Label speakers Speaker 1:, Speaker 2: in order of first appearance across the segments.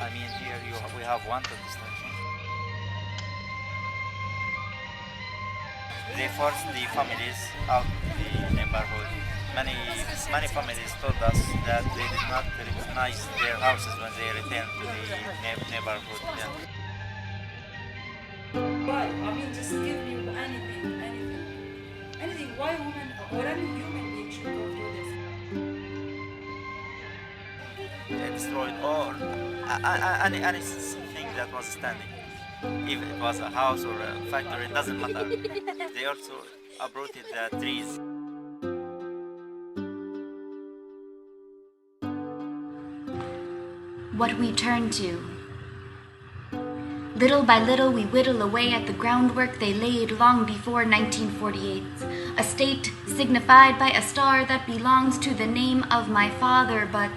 Speaker 1: I mean, here we have wanted destruction. They forced the families out the neighborhood. Many many families told us that they did not recognize their houses when they returned to the neighborhood. Yeah.
Speaker 2: Why? I mean, just give me anything. Why women or any human being should go through this?
Speaker 1: They destroyed all anything that was standing. Even it was a house or a factory, it doesn't matter. They also uprooted the trees.
Speaker 3: What we turn to. Little by little we whittle away at the groundwork they laid long before 1948, a state signified by a star that belongs to the name of my father, but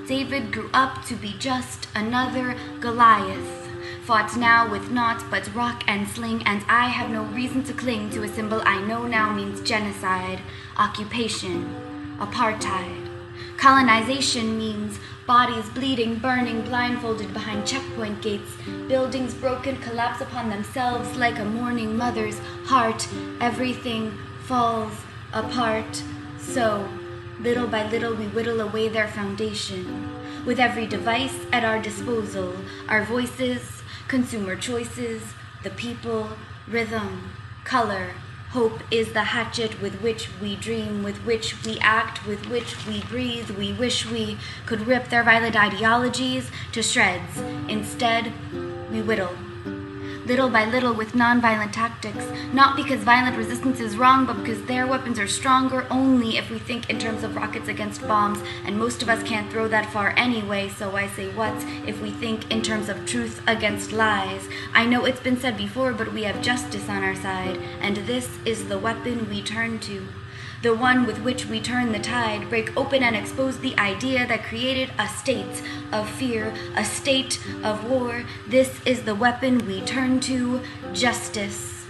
Speaker 3: David grew up to be just another Goliath, fought now with naught but rock and sling, and I have no reason to cling to a symbol I know now means genocide, occupation, apartheid. Colonization means bodies bleeding, burning, blindfolded behind checkpoint gates, buildings broken collapse upon themselves like a mourning mother's heart. Everything falls apart. So, little by little, we whittle away their foundation. With every device at our disposal, our voices, consumer choices, the people, rhythm, color. Hope is the hatchet with which we dream, with which we act, with which we breathe. We wish we could rip their violent ideologies to shreds. Instead, we whittle. Little by little with non-violent tactics, not because violent resistance is wrong, but because their weapons are stronger only if we think in terms of rockets against bombs, and most of us can't throw that far anyway, so I say what if we think in terms of truth against lies? I know it's been said before, but we have justice on our side, and this is the weapon we turn to. The one with which we turn the tide, break open and expose the idea that created a state of fear, a state of war. This is the weapon we turn to, justice.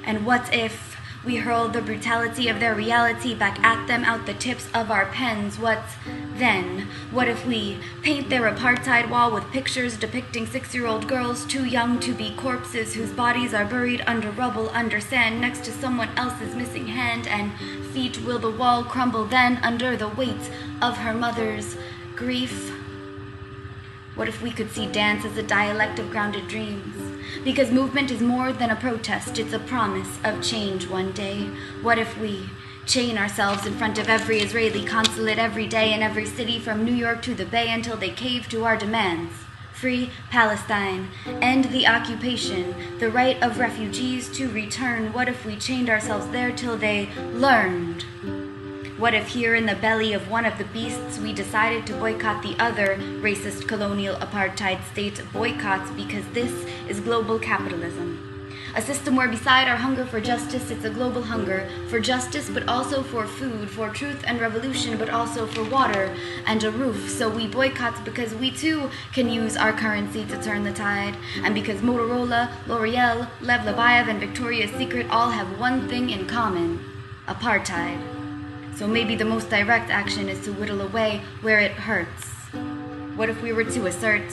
Speaker 3: And what if we hurl the brutality of their reality back at them out the tips of our pens? What then? What if we paint their apartheid wall with pictures depicting 6-year-old girls too young to be corpses whose bodies are buried under rubble, under sand, next to someone else's missing hand and feet? Will the wall crumble then under the weight of her mother's grief? What if we could see dance as a dialect of grounded dreams? Because movement is more than a protest, it's a promise of change one day. What if we chain ourselves in front of every Israeli consulate every day in every city from New York to the Bay until they cave to our demands? Free Palestine, end the occupation, the right of refugees to return. What if we chained ourselves there till they learned? What if here in the belly of one of the beasts we decided to boycott the other racist colonial apartheid state boycotts because this is global capitalism? A system where beside our hunger for justice, it's a global hunger for justice, but also for food, for truth and revolution, but also for water and a roof. So we boycott because we too can use our currency to turn the tide. And because Motorola, L'Oreal, Lev Lebayev, and Victoria's Secret all have one thing in common: apartheid. So maybe the most direct action is to whittle away where it hurts. What if we were to assert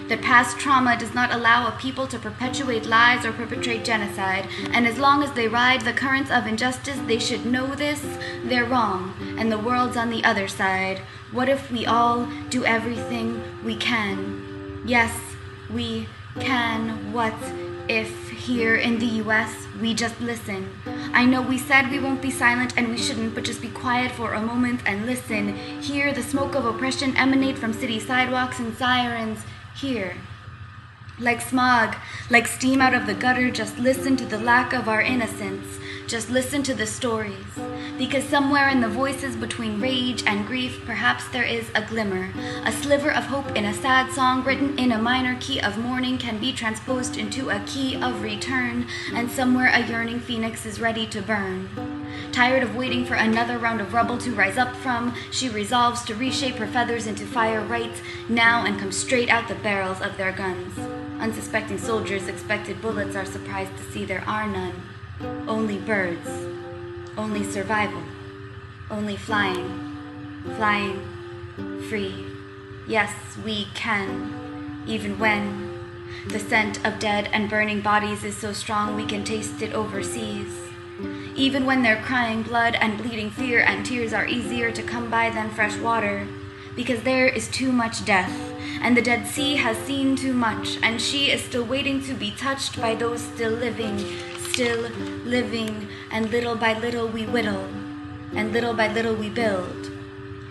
Speaker 3: that past trauma does not allow a people to perpetuate lies or perpetrate genocide, and as long as they ride the currents of injustice, they should know this, they're wrong, and the world's on the other side? What if we all do everything we can? Yes, we can. What if here in the US we just listen? I know we said we won't be silent and we shouldn't, but just be quiet for a moment and listen. Hear the smoke of oppression emanate from city sidewalks and sirens. Hear. Like smog, like steam out of the gutter, just listen to the lack of our innocence. Just listen to the stories. Because somewhere in the voices between rage and grief, perhaps there is a glimmer. A sliver of hope in a sad song written in a minor key of mourning can be transposed into a key of return, and somewhere a yearning phoenix is ready to burn. Tired of waiting for another round of rubble to rise up from, she resolves to reshape her feathers into fire right now and come straight out the barrels of their guns. Unsuspecting soldiers expected bullets are surprised to see there are none. Only birds. Only survival. Only flying. Flying. Free. Yes, we can. even when the scent of dead and burning bodies is so strong we can taste it overseas. Even when they're crying blood and bleeding fear and tears are easier to come by than fresh water, because there is too much death, and the Dead Sea has seen too much, and she is still waiting to be touched by those still living, and little by little we whittle, and little by little we build,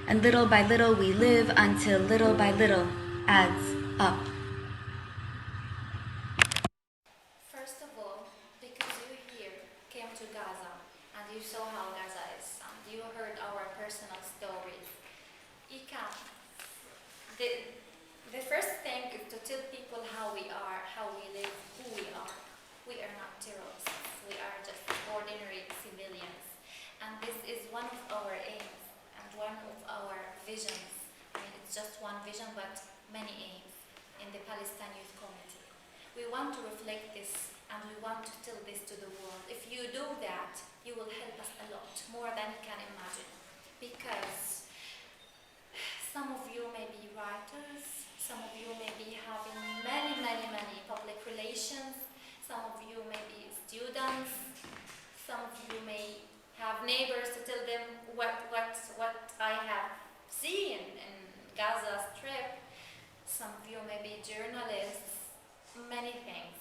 Speaker 3: and little by little we live until little by little adds up.
Speaker 4: First of all, because you here came to Gaza and you saw how Gaza is and you heard our personal stories, you can. The first thing is to tell people how we are, how we live, who we are. We are not terrorists. We are just ordinary civilians. And this is one of our aims and one of our visions. I mean, it's just one vision, but many aims in the Palestine Youth Committee. We want to reflect this and we want to tell this to the world. If you do that, you will help us a lot, more than you can imagine. Because some of you may be writers, some of you may be having many public relations, some of you may be students, some of you may have neighbors to tell them what I have seen in Gaza Strip, some of you may be journalists, many things.